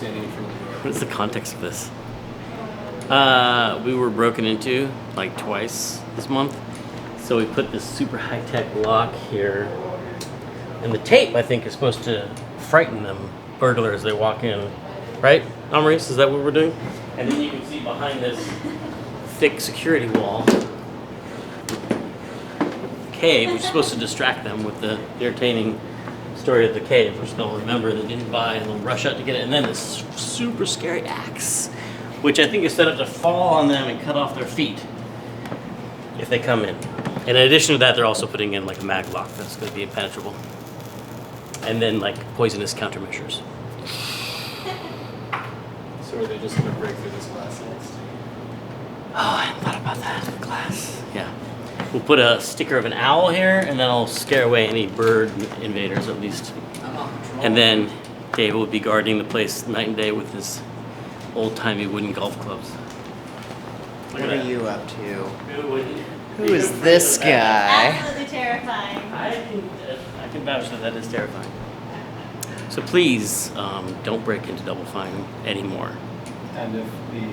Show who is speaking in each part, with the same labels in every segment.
Speaker 1: standing in front of the door.
Speaker 2: What is the context of this? We were broken into like twice this month. So we put this super high-tech lock here. And the tape, I think, is supposed to frighten them, burglars, as they walk in. Right, Amaris? Is that what we're doing? And then you can see behind this thick security wall, cave, which is supposed to distract them with the entertaining story of the cave, which they'll remember they didn't buy, and they'll rush out to get it. And then this super scary axe, which I think is set up to fall on them and cut off their feet if they come in. And in addition to that, they're also putting in like a mag lock that's going to be impenetrable. And then like poisonous countermeasures.
Speaker 1: So are they just going to break through this glass next?
Speaker 2: Oh, I hadn't thought about that. Glass. Yeah. We'll put a sticker of an owl here, and then I'll scare away any bird invaders at least. And then Dave will be guarding the place night and day with his old-timey wooden golf clubs.
Speaker 3: What are you up to?
Speaker 2: Who
Speaker 3: Who is this guy?
Speaker 4: Absolutely terrifying.
Speaker 2: I can vouch that that is terrifying. So please don't break into Double Fine anymore.
Speaker 1: And if the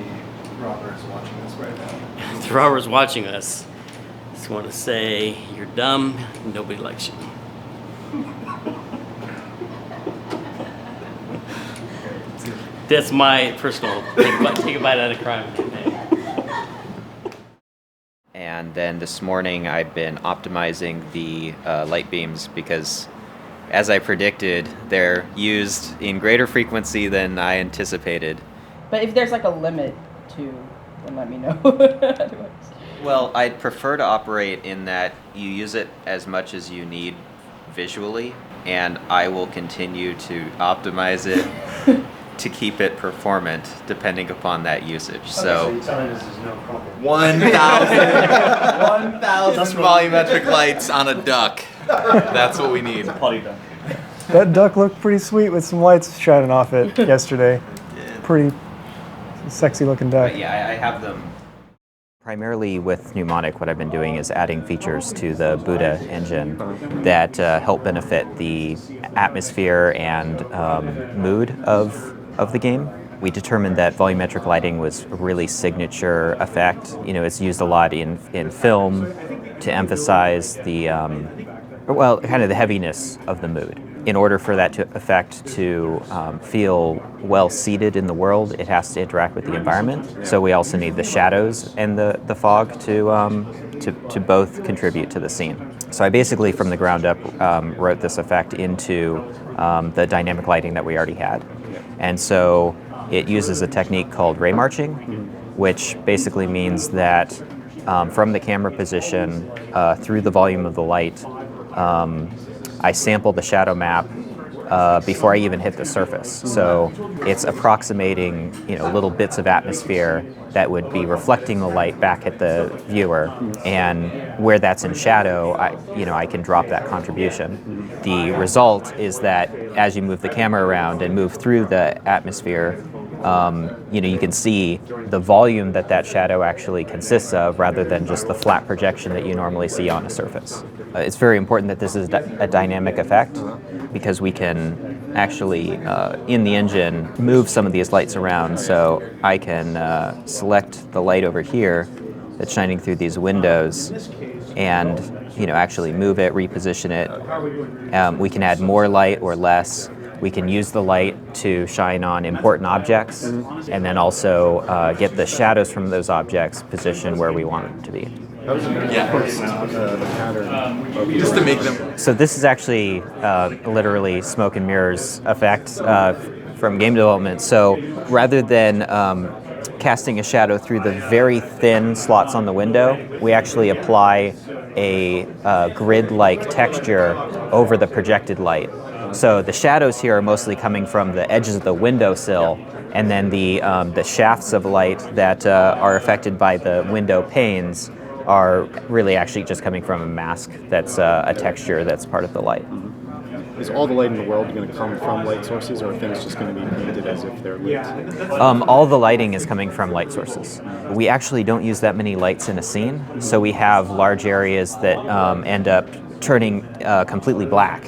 Speaker 1: robber is watching us right now?
Speaker 2: If the robber is watching us, I just want to say you're dumb. Nobody likes you. That's my personal take a bite out of crime campaign.
Speaker 3: And then this morning I've been optimizing the light beams because, as I predicted, they're used in greater frequency than I anticipated.
Speaker 5: But if there's like a limit to, then let me know.
Speaker 3: Well, I'd prefer to operate in that you use it as much as you need visually, and I will continue to optimize it to keep it performant depending upon that usage.
Speaker 6: So you're telling us there's no problem.
Speaker 3: 1,000 volumetric lights on a duck. That's what we need.
Speaker 7: That duck looked pretty sweet with some lights shining off it yesterday. Pretty sexy looking duck.
Speaker 3: But yeah, I have them. Primarily with Mnemonic, what I've been doing is adding features to the Buddha engine that help benefit the atmosphere and mood of the game. We determined that volumetric lighting was a really signature effect. You know, it's used a lot in film to emphasize the, kind of the heaviness of the mood. In order for that effect to feel well seated in the world, it has to interact with the environment. So we also need the shadows and the fog to both contribute to the scene. So I basically, from the ground up, wrote this effect into the dynamic lighting that we already had. And so it uses a technique called ray marching, which basically means that from the camera position through the volume of the light, I sample the shadow map before I even hit the surface. So it's approximating, little bits of atmosphere that would be reflecting the light back at the viewer, and where that's in shadow, I can drop that contribution. The result is that as you move the camera around and move through the atmosphere, you can see the volume that shadow actually consists of rather than just the flat projection that you normally see on a surface. It's very important that this is a dynamic effect because we can actually, in the engine, move some of these lights around. So I can select the light over here that's shining through these windows and actually move it, reposition it. We can add more light or less. We can use the light to shine on important objects and then also get the shadows from those objects positioned where we want them to be.
Speaker 1: Just to make them.
Speaker 3: So this is actually literally smoke and mirrors effect from game development. So rather than casting a shadow through the very thin slots on the window, we actually apply a grid-like texture over the projected light. So the shadows here are mostly coming from the edges of the windowsill, and then the shafts of light that are affected by the window panes are really actually just coming from a mask that's a texture that's part of the light.
Speaker 6: Is all the light in the world going to come from light sources, or are things just going to be painted as if they're lit?
Speaker 3: All the lighting is coming from light sources. We actually don't use that many lights in a scene, so we have large areas that end up turning completely black,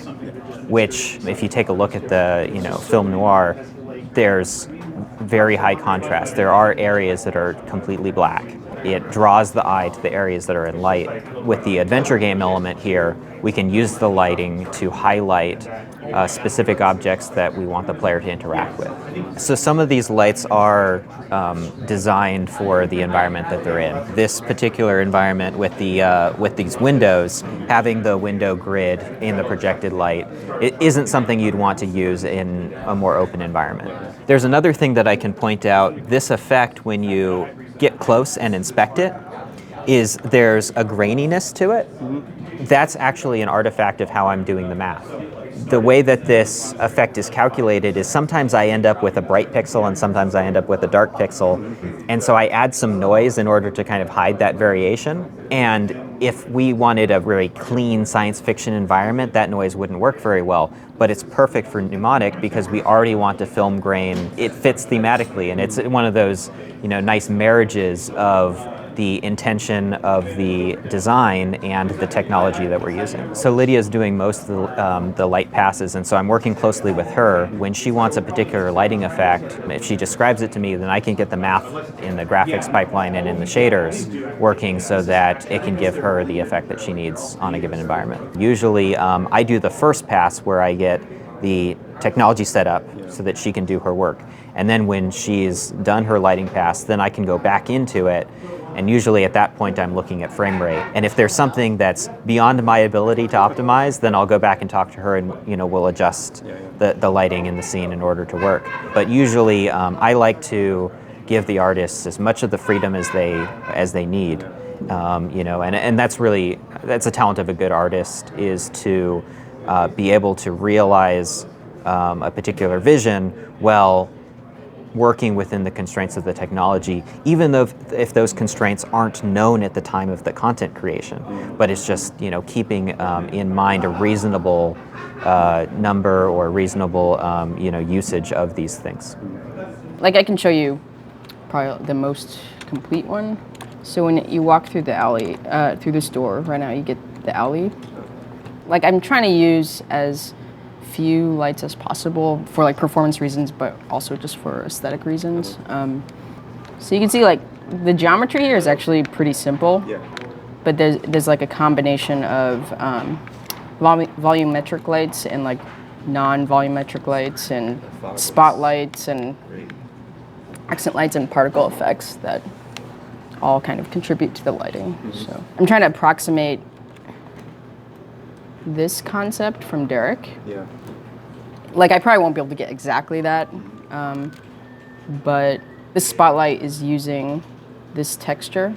Speaker 3: which, if you take a look at the film noir, there's very high contrast. There are areas that are completely black. It draws the eye to the areas that are in light. With the adventure game element here, we can use the lighting to highlight specific objects that we want the player to interact with. So some of these lights are designed for the environment that they're in. This particular environment with these windows, having the window grid in the projected light, it isn't something you'd want to use in a more open environment. There's another thing that I can point out. This effect, when you get close and inspect it, is there's a graininess to it. That's actually an artifact of how I'm doing the math. The way that this effect is calculated is sometimes I end up with a bright pixel and sometimes I end up with a dark pixel. And so I add some noise in order to kind of hide that variation. And if we wanted a really clean science fiction environment, that noise wouldn't work very well. But it's perfect for mnemonic because we already want to film grain. It fits thematically, and it's one of those, nice marriages of the intention of the design and the technology that we're using. So Lydia's doing most of the light passes, and so I'm working closely with her. When she wants a particular lighting effect, if she describes it to me, then I can get the math in the graphics pipeline and in the shaders working so that it can give her the effect that she needs on a given environment. Usually I do the first pass where I get the technology set up so that she can do her work. And then when she's done her lighting pass, then I can go back into it. And usually at that point, I'm looking at frame rate. And if there's something that's beyond my ability to optimize, then I'll go back and talk to her and we'll adjust the lighting in the scene in order to work. But usually I like to give the artists as much of the freedom as they need. And that's a talent of a good artist, is to be able to realize a particular vision while working within the constraints of the technology, even though if those constraints aren't known at the time of the content creation. But it's just keeping in mind a reasonable number or reasonable usage of these things.
Speaker 5: Like, I can show you probably the most complete one. So when you walk through the alley, through this door, right now you get the alley. Like, I'm trying to use as few lights as possible for performance reasons, but also just for aesthetic reasons. So you can see the geometry here is actually pretty simple. Yeah. But there's a combination of volumetric lights and non-volumetric lights and spotlights and accent lights and particle effects that all kind of contribute to the lighting. So I'm trying to approximate this concept from Derek. Yeah. I probably won't be able to get exactly that, but this spotlight is using this texture,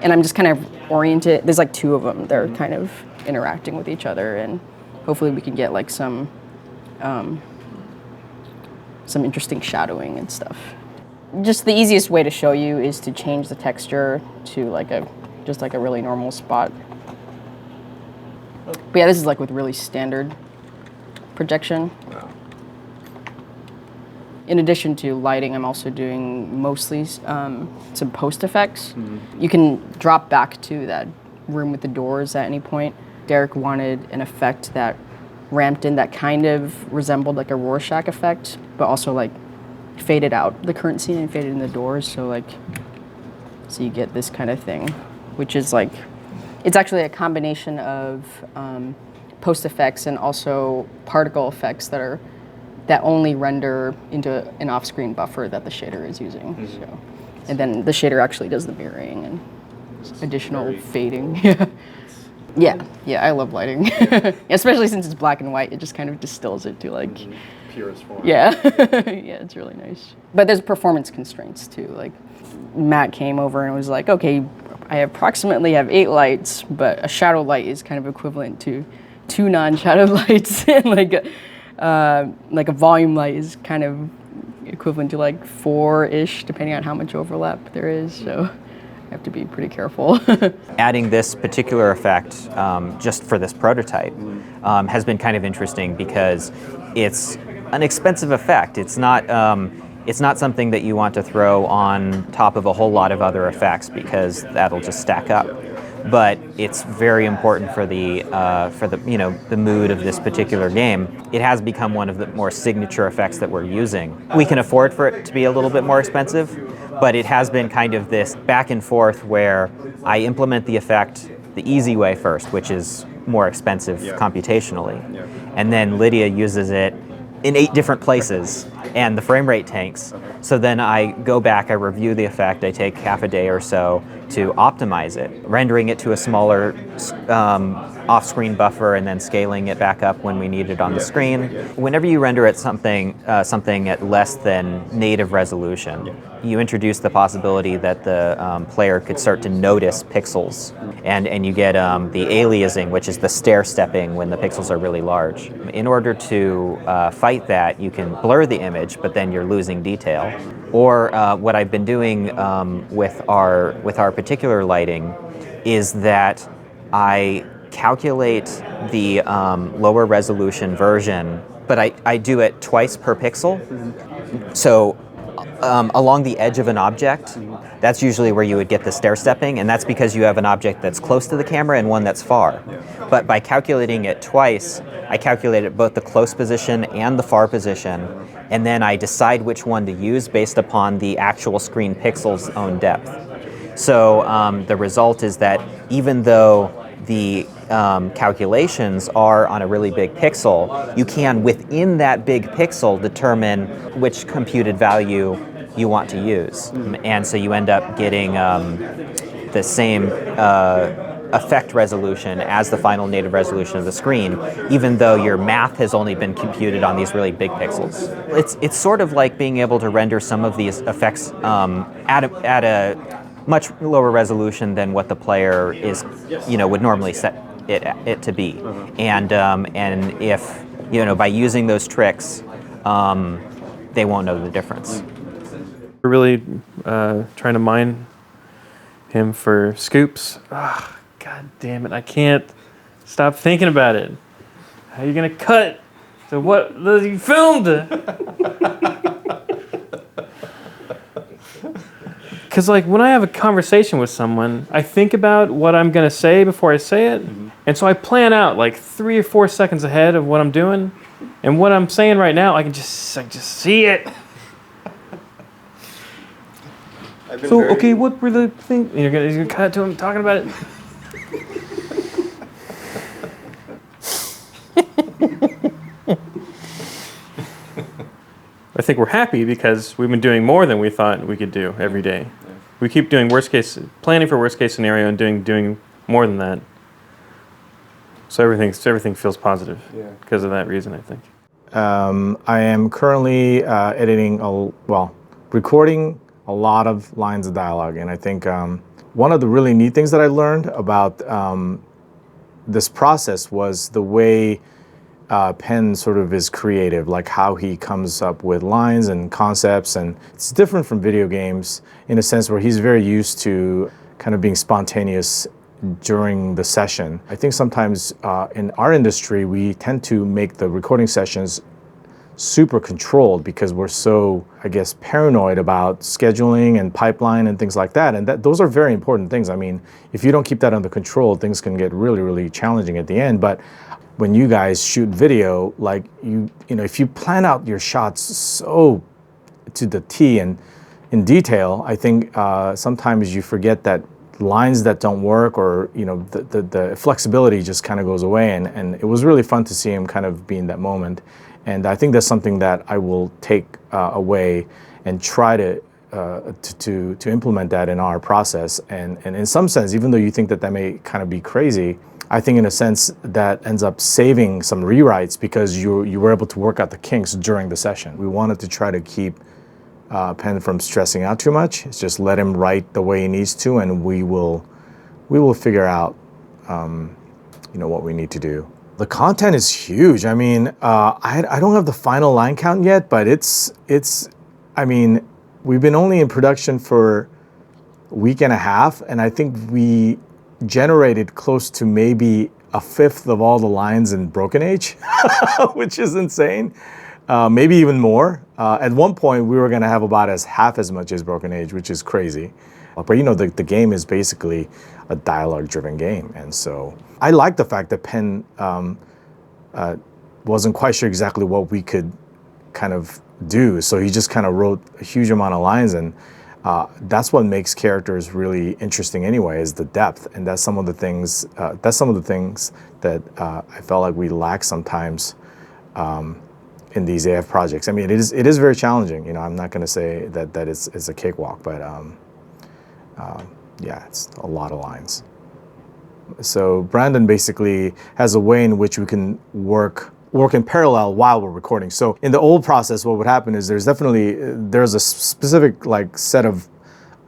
Speaker 5: and I'm just kind of oriented. There's two of them. They're kind of interacting with each other, and hopefully we can get some interesting shadowing and stuff. Just the easiest way to show you is to change the texture to just a really normal spot. But yeah, this is with really standard projection. Wow. In addition to lighting, I'm also doing mostly some post effects. Mm-hmm. You can drop back to that room with the doors at any point. Derek wanted an effect that ramped in that kind of resembled a Rorschach effect, but also faded out the current scene and faded in the doors. So so you get this kind of thing, which is it's actually a combination of post effects and also particle effects that only render into an off-screen buffer that the shader is using. Mm-hmm. So, and then the shader actually does the mirroring and additional fading. Yeah, I love lighting, especially since it's black and white. It just kind of distills it to
Speaker 6: purest form.
Speaker 5: Yeah, yeah, it's really nice. But there's performance constraints too. Matt came over and was like, okay, I approximately have 8 lights, but a shadow light is kind of equivalent to 2 non-shadowed lights, and a volume light is kind of equivalent to 4-ish, depending on how much overlap there is. So I have to be pretty careful.
Speaker 3: Adding this particular effect just for this prototype has been kind of interesting because it's an expensive effect. It's not something that you want to throw on top of a whole lot of other effects because that'll just stack up. but it's very important for the the mood of this particular game. It has become one of the more signature effects that we're using. We can afford for it to be a little bit more expensive, but it has been kind of this back and forth where I implement the effect the easy way first, which is more expensive computationally, and then Lydia uses it in 8 different places, and the frame rate tanks. So then I go back, I review the effect, I take half a day or so to optimize it, rendering it to a smaller off-screen buffer and then scaling it back up when we need it on the screen. Whenever you render at something at less than native resolution, you introduce the possibility that the player could start to notice pixels, and you get the aliasing, which is the stair-stepping when the pixels are really large. In order to fight that, you can blur the image, but then you're losing detail. Or what I've been doing with our particular lighting is that I calculate the lower resolution version, but I do it twice per pixel. So along the edge of an object, that's usually where you would get the stair-stepping, and that's because you have an object that's close to the camera and one that's far. But by calculating it twice, I calculated both the close position and the far position, and then I decide which one to use based upon the actual screen pixel's own depth. So the result is that even though the calculations are on a really big pixel, you can, within that big pixel, determine which computed value you want to use. And so you end up getting the same effect resolution as the final native resolution of the screen, even though your math has only been computed on these really big pixels. It's sort of like being able to render some of these effects at a much lower resolution than what the player is, would normally set it to be. And if, by using those tricks, they won't know the difference.
Speaker 8: We're really trying to mine him for scoops. Ah, God damn it, I can't stop thinking about it. How are you gonna cut to what you filmed? Because when I have a conversation with someone, I think about what I'm gonna say before I say it, and so I plan out 3 or 4 seconds ahead of what I'm doing, and what I'm saying right now, I just see it. So okay, what were the things? You're gonna cut to him talking about it. I think we're happy because we've been doing more than we thought we could do every day. Yeah. We keep doing planning for worst case scenario and doing more than that. So everything feels positive because of that reason, I think.
Speaker 7: I am currently recording a lot of lines of dialogue, and I think one of the really neat things that I learned about this process was the way Penn sort of is creative, like how he comes up with lines and concepts, and it's different from video games in a sense where he's very used to kind of being spontaneous during the session. I think sometimes in our industry we tend to make the recording sessions super controlled because we're so, I guess, paranoid about scheduling and pipeline and things like that. And those are very important things. I mean, if you don't keep that under control, things can get really, really challenging at the end. But when you guys shoot video, if you plan out your shots so to the T and in detail, I think sometimes you forget that lines that don't work or, the flexibility just kind of goes away. And it was really fun to see him kind of be in that moment. And I think that's something that I will take away and try to implement that in our process. And in some sense, even though you think that may kind of be crazy, I think in a sense that ends up saving some rewrites because you were able to work out the kinks during the session. We wanted to try to keep Penn from stressing out too much. It's just let him write the way he needs to, and we will figure out what we need to do. The content is huge. I mean, I don't have the final line count yet, but I mean, we've been only in production for a week and a half, and I think we generated close to maybe a fifth of all the lines in Broken Age, which is insane. Maybe even more. At one point, we were going to have about half as much as Broken Age, which is crazy. But the game is basically a dialogue-driven game, and so I like the fact that Penn wasn't quite sure exactly what we could kind of do, so he just kind of wrote a huge amount of lines, and that's what makes characters really interesting anyway, is the depth, and that's some of the things that I felt like we lack sometimes in these AF projects. I mean, it is very challenging. I'm not going to say that it's a cakewalk, but yeah, it's a lot of lines. So Brandon basically has a way in which we can work in parallel while we're recording. So in the old process, what would happen is there's a specific set of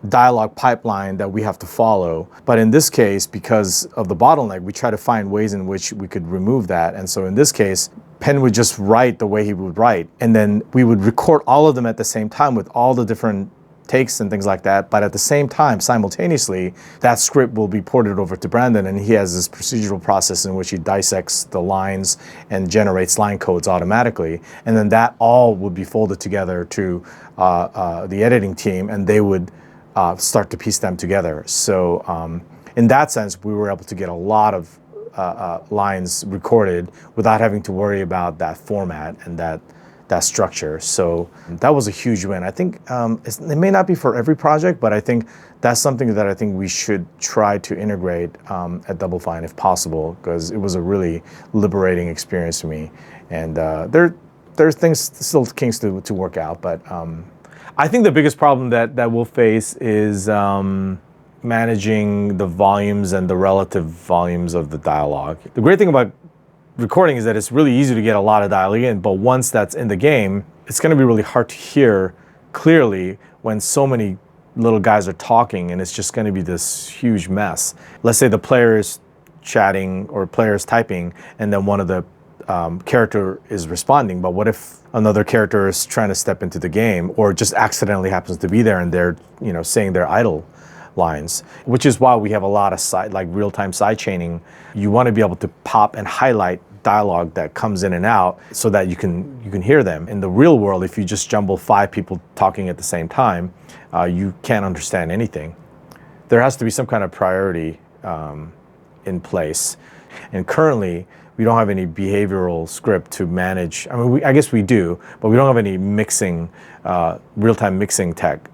Speaker 7: dialogue pipeline that we have to follow. But in this case, because of the bottleneck, we try to find ways in which we could remove that. And so in this case, Penn would just write the way he would write, and then we would record all of them at the same time with all the different takes and things like that. But at the same time, simultaneously, that script will be ported over to Brandon, and he has this procedural process in which he dissects the lines and generates line codes automatically. And then that all would be folded together to the editing team, and they would start to piece them together. So in that sense, we were able to get a lot of lines recorded without having to worry about that format and that structure. So that was a huge win. I think it may not be for every project, but I think that's something that I think we should try to integrate at Double Fine if possible, because it was a really liberating experience for me. And there's still kinks to work out, but I think the biggest problem that we'll face is managing the volumes and the relative volumes of the dialogue. The great thing about recording is that it's really easy to get a lot of dialogue in, but once that's in the game, it's going to be really hard to hear clearly when so many little guys are talking, and it's just going to be this huge mess. Let's say the player is chatting or player is typing, and then one of the character is responding, but what if another character is trying to step into the game or just accidentally happens to be there and they're saying their idle lines, which is why we have a lot of real-time side chaining. You want to be able to pop and highlight dialogue that comes in and out so that you can hear them. In the real world, if you just jumble 5 people talking at the same time, you can't understand anything. There has to be some kind of priority in place, and currently we don't have any behavioral script to manage. I mean, I guess we do, but we don't have any mixing, real-time mixing tech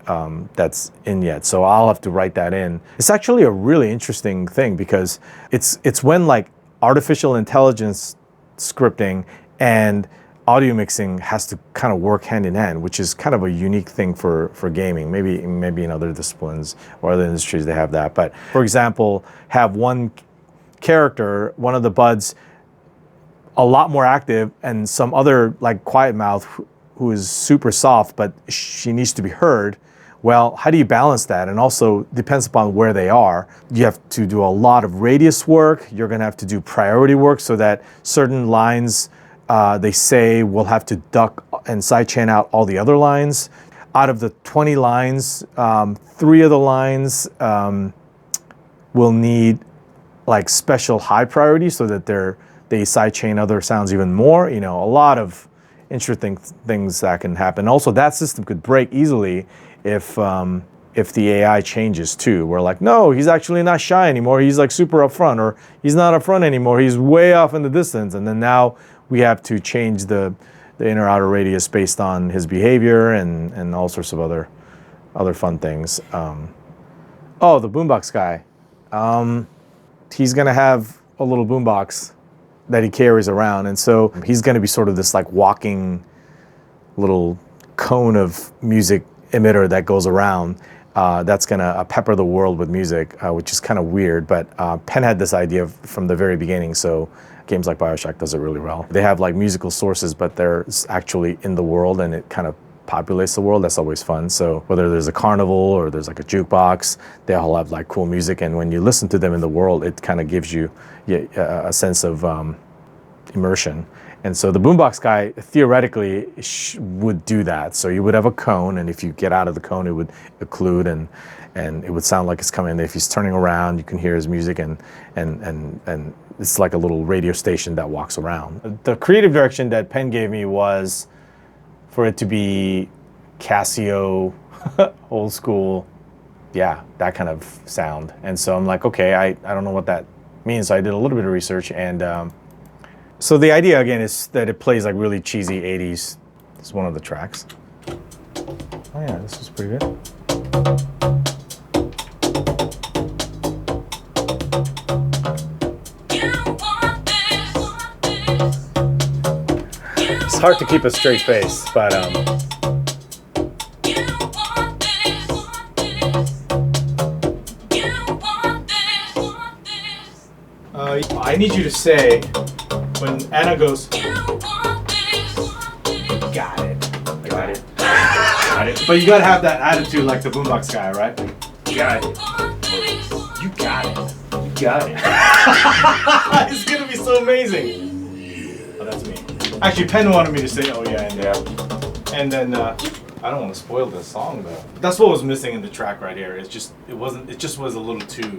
Speaker 7: that's in yet. So I'll have to write that in. It's actually a really interesting thing, because it's when artificial intelligence scripting and audio mixing has to kind of work hand in hand, which is kind of a unique thing for gaming. Maybe in other disciplines or other industries they have that. But for example, have one character, one of the buds, a lot more active, and some other quiet mouth who is super soft, but she needs to be heard. Well, how do you balance that? And also depends upon where they are. You have to do a lot of radius work. You're going to have to do priority work so that certain lines they say will have to duck and sidechain out all the other lines. Out of the 20 lines, 3 of the lines will need special high priority so that they sidechain other sounds even more. A lot of interesting things that can happen. Also, that system could break easily if the AI changes too. We're no, he's actually not shy anymore. He's super upfront, or he's not upfront anymore. He's way off in the distance. And then now we have to change the inner outer radius based on his behavior and all sorts of other fun things. Oh, the boombox guy. He's gonna have a little boombox that he carries around, and so he's going to be sort of this walking little cone of music emitter that goes around that's going to pepper the world with music, which is kind of weird, but Penn had this idea from the very beginning, so games like BioShock does it really well. They have musical sources, but they're actually in the world, and it kind of populates the world. That's always fun. So whether there's a carnival or there's a jukebox, they all have cool music, and when you listen to them in the world, it kind of gives you a sense of immersion. And so the boombox guy theoretically would do that. So you would have a cone, and if you get out of the cone, it would occlude, and it would sound like it's coming. If he's turning around, you can hear his music, and it's like a little radio station that walks around. The creative direction that Penn gave me was for it to be Casio, old school, yeah, that kind of sound. And so I'm like, okay, I don't know what that means. So I did a little bit of research, and so the idea again is that it plays like really cheesy 80s. It's one of the tracks. Oh yeah, this is pretty good. It's hard to keep a straight face, but I need you to say when Anna goes, got it. Got it. Got it. But you gotta have that attitude like the boombox guy, right? Got it. You got it. You got it. It's gonna be so amazing. Oh, that's me. Actually, Penn wanted me to say, oh yeah, and then I don't want to spoil the song though. But that's what was missing in the track right here. It just was a little too.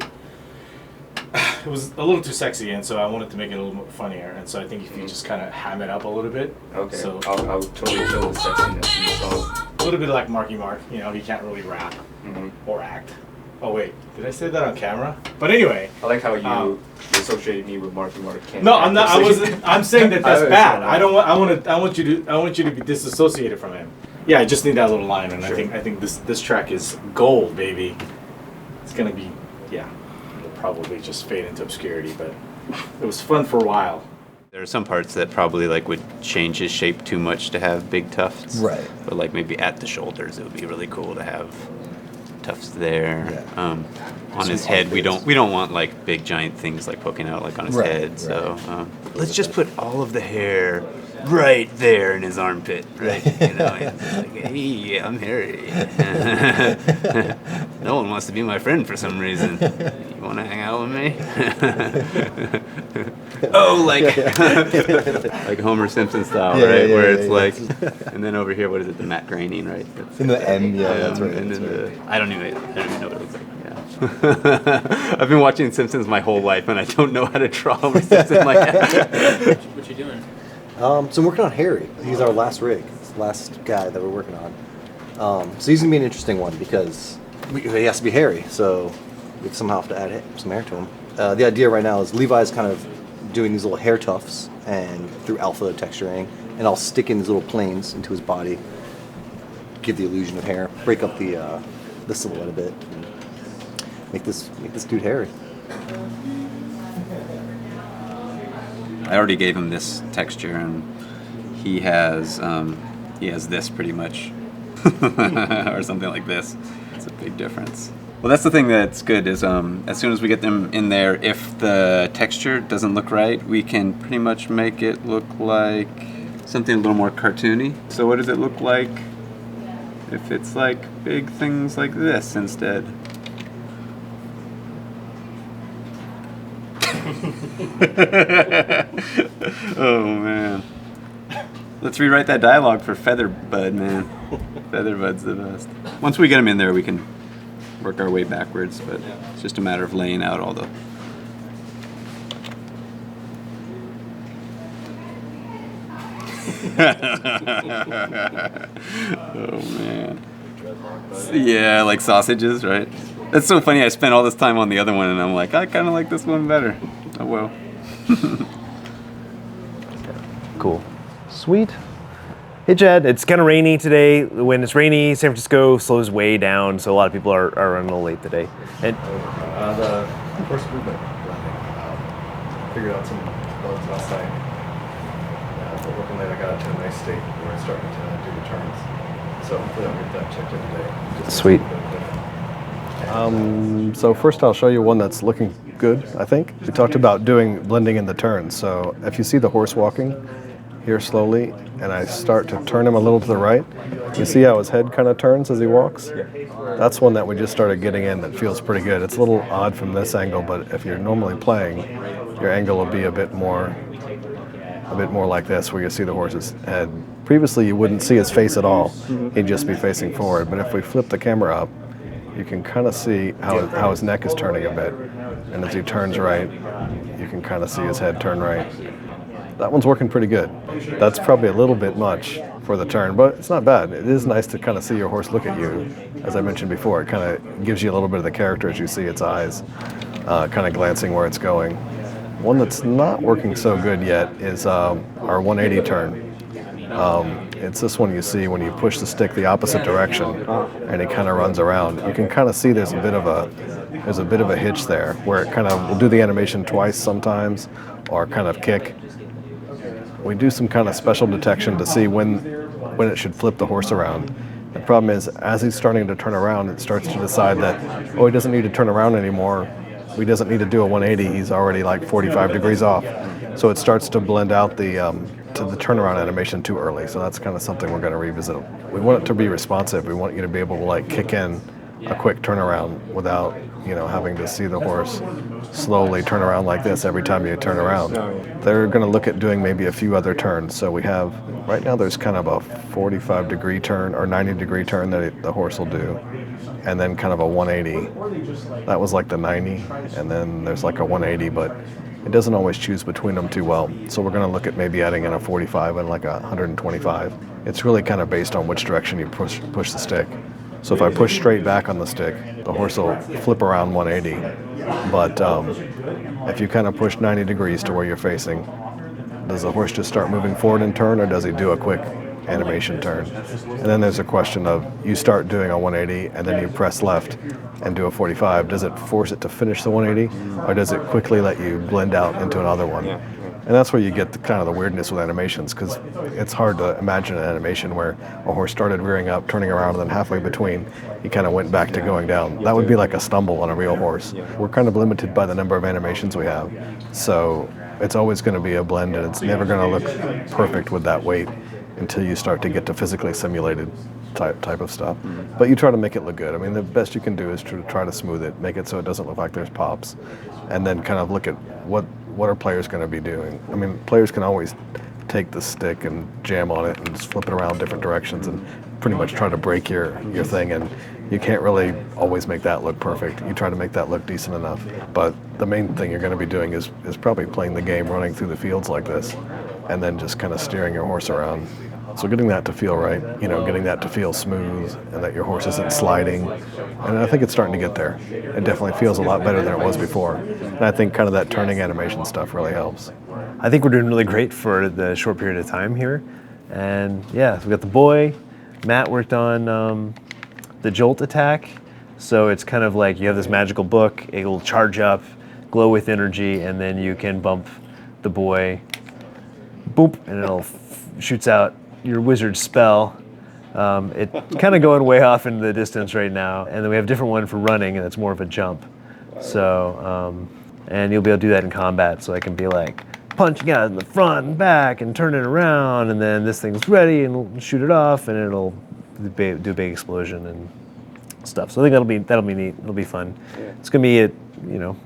Speaker 7: It was a little too sexy, and so I wanted to make it a little more funnier. And so I think if you just kind of ham it up a little bit.
Speaker 9: Okay.
Speaker 7: So
Speaker 9: I'll totally feel the sexiness in the song.
Speaker 7: a little bit like Marky Mark, you know, he can't really rap or act. Oh wait, did I say that on camera? But anyway.
Speaker 9: I like how you associated me with Marky Mark.
Speaker 7: No, I'm not. I wasn't. I'm saying that that's bad. I don't want. I want you to be disassociated from him. Yeah, I just need that little line, and
Speaker 9: Sure.
Speaker 7: I think this track is gold, baby. It's gonna be, yeah. It'll probably just fade into obscurity, but it was fun for a while.
Speaker 10: There are some parts that probably like would change his shape too much to have big tufts.
Speaker 11: Right.
Speaker 10: But like maybe at the shoulders, it would be really cool to have tufts there.
Speaker 11: Yeah.
Speaker 10: On his head, we don't want like big giant things like poking out like on his
Speaker 11: Right,
Speaker 10: head.
Speaker 11: right.
Speaker 10: So let's just put all of the hair right there in his armpit, right? You know, and it's like, hey, I'm hairy. No one wants to be my friend for some reason. You want to hang out with me? Oh, like like Homer Simpson style, right? Where it's like, and then over here, what is it? The matte graining, right? That's,
Speaker 11: In the M, that's right.
Speaker 10: And
Speaker 11: That's
Speaker 10: then
Speaker 11: right.
Speaker 10: I don't even know what it looks like. Yeah. I've been watching Simpsons my whole life, and I don't know how to draw Homer Simpson like that.
Speaker 2: What you doing?
Speaker 11: So I'm working on Harry. He's our last rig. It's the last guy that we're working on. So he's gonna be an interesting one because he has to be hairy. So we somehow have to add some hair to him. The idea right now is Levi's kind of doing these little hair tufts and through alpha texturing, and I'll stick in these little planes into his body, give the illusion of hair, break up the silhouette a bit, and make this dude hairy.
Speaker 10: I already gave him this texture, and he has this pretty much, or something like this. It's a big difference. Well, that's the thing that's good is as soon as we get them in there, if the texture doesn't look right, we can pretty much make it look like something a little more cartoony. So what does it look like if it's like big things like this instead? Oh man. Let's rewrite that dialogue for Featherbud, man. Featherbud's the best. Once we get them in there, we can work our way backwards, but it's just a matter of laying out all the... Oh man. Yeah, like sausages, right? That's so funny. I spent all this time on the other one, and I'm like, I kind of like this one better. Oh well.
Speaker 12: Cool. Sweet. Hey Jed, it's kind of rainy today. When it's rainy, San Francisco slows way down, so a lot of people are running a little late today. And
Speaker 1: The first movement blending. Figured out some bugs last night. But working late, I got it to a nice state where it's starting to do the turns. So hopefully I'll get that checked in today. Just
Speaker 12: Sweet.
Speaker 6: So first I'll show you one that's looking good, I think. We talked about doing blending in the turns. So if you see the horse walking here slowly, and I start to turn him a little to the right, you see how his head kind of turns as he walks? That's one that we just started getting in that feels pretty good. It's a little odd from this angle, but if you're normally playing, your angle will be a bit more like this, where you see the horse's head. Previously, you wouldn't see his face at all. He'd just be facing forward. But if we flip the camera up, you can kind of see how his neck is turning a bit. And as he turns right, you can kind of see his head turn right. That one's working pretty good. That's probably a little bit much for the turn, but it's not bad. It is nice to kind of see your horse look at you. As I mentioned before, it kind of gives you a little bit of the character as you see its eyes, kind of glancing where it's going. One that's not working so good yet is our 180 turn. It's this one you see when you push the stick the opposite direction, and it kind of runs around. You can kind of see there's a bit of a hitch there, where it kind of will do the animation twice sometimes, or kind of kick. We do some kind of special detection to see when it should flip the horse around. The problem is, as he's starting to turn around, it starts to decide that, oh, he doesn't need to turn around anymore. He doesn't need to do a 180. He's already like 45 degrees off. So it starts to blend out the turnaround animation too early. So that's kind of something we're going to revisit. We want it to be responsive. We want you to be able to like kick in a quick turnaround without, having to see the horse slowly turn around like this every time you turn around. They're going to look at doing maybe a few other turns. So we have, right now there's kind of a 45 degree turn or 90 degree turn that the horse will do, and then kind of a 180. That was like the 90, and then there's like a 180, but it doesn't always choose between them too well. So we're going to look at maybe adding in a 45 and like a 125. It's really kind of based on which direction you push the stick. So if I push straight back on the stick, the horse will flip around 180. But if you kind of push 90 degrees to where you're facing, does the horse just start moving forward and turn, or does he do a quick animation turn? And then there's a question of, you start doing a 180 and then you press left and do a 45. Does it force it to finish the 180, or does it quickly let you blend out into another one? And that's where you get kind of the weirdness with animations, because it's hard to imagine an animation where a horse started rearing up, turning around, and then halfway between, he kind of went back to going down. That would be like a stumble on a real horse. We're kind of limited by the number of animations we have. So it's always going to be a blend, and it's never going to look perfect with that weight until you start to get to physically simulated type of stuff. But you try to make it look good. I mean, the best you can do is to try to smooth it, make it so it doesn't look like there's pops, and then kind of look at what are players going to be doing. I mean, players can always take the stick and jam on it and just flip it around different directions and pretty much try to break your thing, and you can't really always make that look perfect. You try to make that look decent enough. But the main thing you're going to be doing is probably playing the game, running through the fields like this, and then just kind of steering your horse around. So getting that to feel right, getting that to feel smooth, and that your horse isn't sliding. And I think it's starting to get there. It definitely feels a lot better than it was before. And I think kind of that turning animation stuff really helps.
Speaker 12: I think we're doing really great for the short period of time here. And yeah, so we got the boy. Matt worked on the jolt attack. So it's kind of like you have this magical book, it will charge up, glow with energy, and then you can bump the boy, boop, and it'll shoots out your wizard spell. It kind of going way off into the distance right now. And then we have a different one for running, and it's more of a jump. So, and you'll be able to do that in combat. So I can be like punching out in the front and back and turn it around, and then this thing's ready and we'll shoot it off, and it'll do a big explosion and stuff. So I think that'll be neat. It'll be fun. Yeah. It's gonna be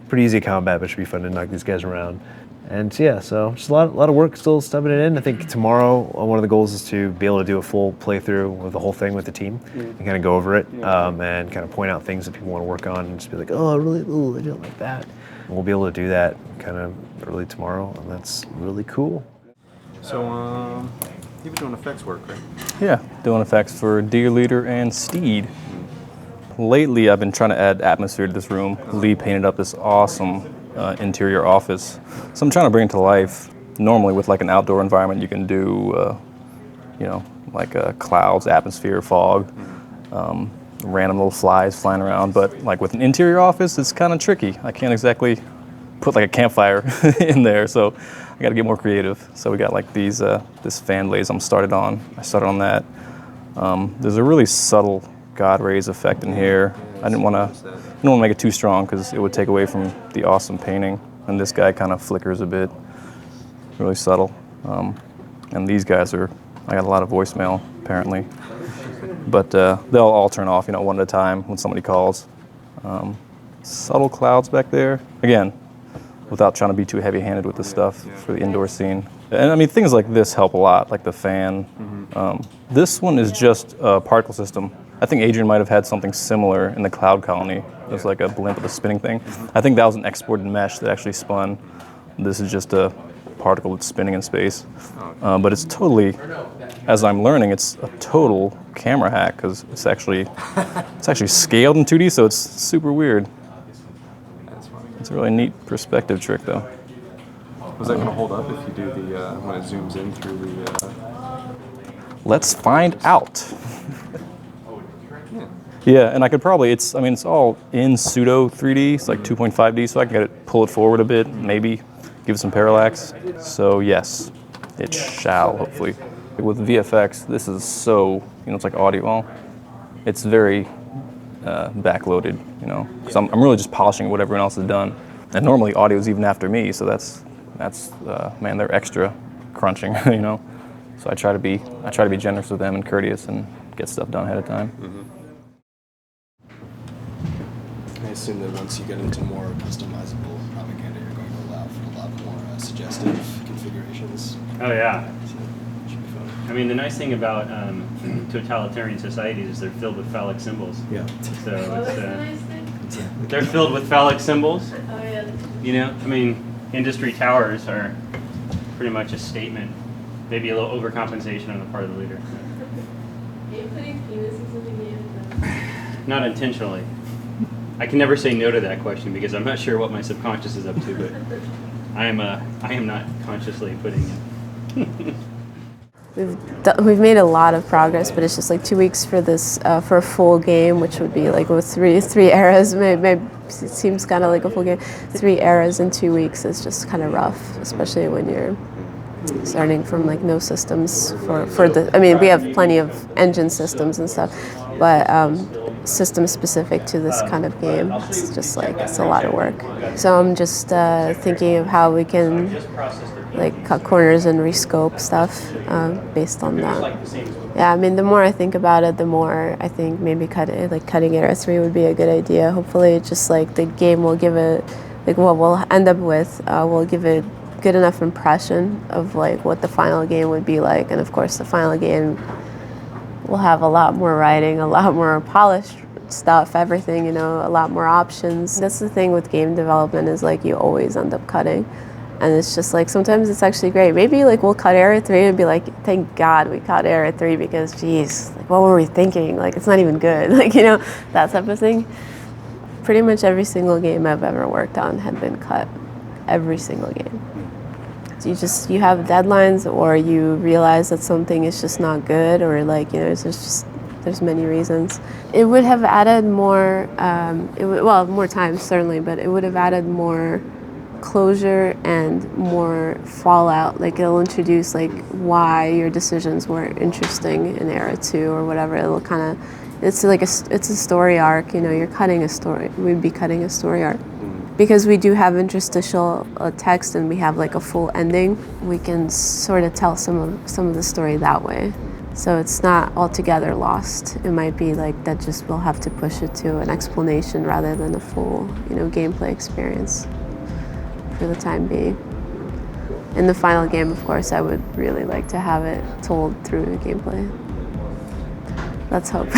Speaker 12: pretty easy combat, but it should be fun to knock these guys around. And yeah, so just a lot of work still stubbing it in. I think tomorrow one of the goals is to be able to do a full playthrough with the whole thing with the team and kind of go over it and kind of point out things that people want to work on and just be like, oh, really, I don't like that. And we'll be able to do that kind of early tomorrow, and that's really cool.
Speaker 8: So you've been doing effects work, right?
Speaker 13: Yeah, doing effects for Deer Leader and Steed. Lately, I've been trying to add atmosphere to this room. Lee painted up this awesome interior office. So I'm trying to bring it to life. Normally with like an outdoor environment, you can do, like clouds, atmosphere, fog, random little flies flying around. But like with an interior office, it's kind of tricky. I can't exactly put like a campfire in there. So I got to get more creative. So we got like these, this fan blaze I started on that. There's a really subtle God rays effect in here. I didn't want to make it too strong because it would take away from the awesome painting. And this guy kind of flickers a bit, really subtle. And these guys I got a lot of voicemail apparently, but they'll all turn off, one at a time when somebody calls. Subtle clouds back there. Again, without trying to be too heavy-handed with the stuff for the indoor scene. And I mean, things like this help a lot, like the fan. This one is just a particle system. I think Adrian might have had something similar in the Cloud Colony. It was like a blimp with a spinning thing. I think that was an exported mesh that actually spun. This is just a particle that's spinning in space. But it's totally, as I'm learning, it's a total camera hack because it's actually scaled in 2D, so it's super weird. It's a really neat perspective trick, though.
Speaker 14: Was that going to hold up if you do the when it zooms in through the?
Speaker 13: Let's find out. Yeah, and I could probably, it's all in pseudo 3D, it's like 2.5D, so I can pull it forward a bit, maybe give it some parallax. So yes, it shall, hopefully. With VFX, this is so, it's like audio. Well, it's very backloaded, because I'm really just polishing what everyone else has done. And normally audio is even after me, so that's man, they're extra crunching, So I try to be generous with them and courteous and get stuff done ahead of time.
Speaker 15: I assume that once you get into more customizable propaganda, you're going to allow for a lot more suggestive configurations.
Speaker 16: Oh yeah.
Speaker 15: So it should be fun.
Speaker 16: I mean, the nice thing about totalitarian societies is they're filled with phallic symbols.
Speaker 15: Yeah.
Speaker 16: So
Speaker 4: What was the nice thing?
Speaker 16: they're filled with phallic symbols.
Speaker 4: Oh yeah.
Speaker 16: I mean, industry towers are pretty much a statement. Maybe a little overcompensation on the part of the leader.
Speaker 4: Are you putting penises in the game?
Speaker 16: Not intentionally. I can never say no to that question because I'm not sure what my subconscious is up to, but I am not consciously putting it.
Speaker 17: We've made a lot of progress, but it's just like 2 weeks for this for a full game, which would be like with three eras. It seems kind of like a full game. 3 eras in 2 weeks is just kind of rough, especially when you're starting from like no systems for the. I mean, we have plenty of engine systems and stuff, but system specific to this kind of game, it's just like it's a lot of work. So I'm just thinking of how we can like cut corners and rescope stuff based on that. Yeah, I mean, the more I think about it, the more I think maybe cutting Era 3 would be a good idea. Hopefully, just like the game will give it, like what we'll end up with, will give it good enough impression of like what the final game would be like, and of course, the final game will have a lot more writing, a lot more polished stuff, everything, a lot more options. That's the thing with game development is like you always end up cutting. And it's just like, sometimes it's actually great. Maybe like we'll cut Era 3 and be like, thank God we cut Era 3 because geez, like what were we thinking? Like it's not even good. Like, that type of thing. Pretty much every single game I've ever worked on had been cut. Every single game. So you have deadlines, or you realize that something is just not good, or like, there's many reasons. It would have added more, more time certainly, but it would have added more closure and more fallout. Like it'll introduce like why your decisions were interesting in Era 2 or whatever. It'll kind of, it's a story arc. You're cutting a story. We'd be cutting a story arc. Because we do have interstitial text and we have like a full ending, we can sort of tell some of the story that way. So it's not altogether lost. It might be like that just we'll have to push it to an explanation rather than a full, gameplay experience for the time being. In the final game, of course, I would really like to have it told through gameplay. Let's hope.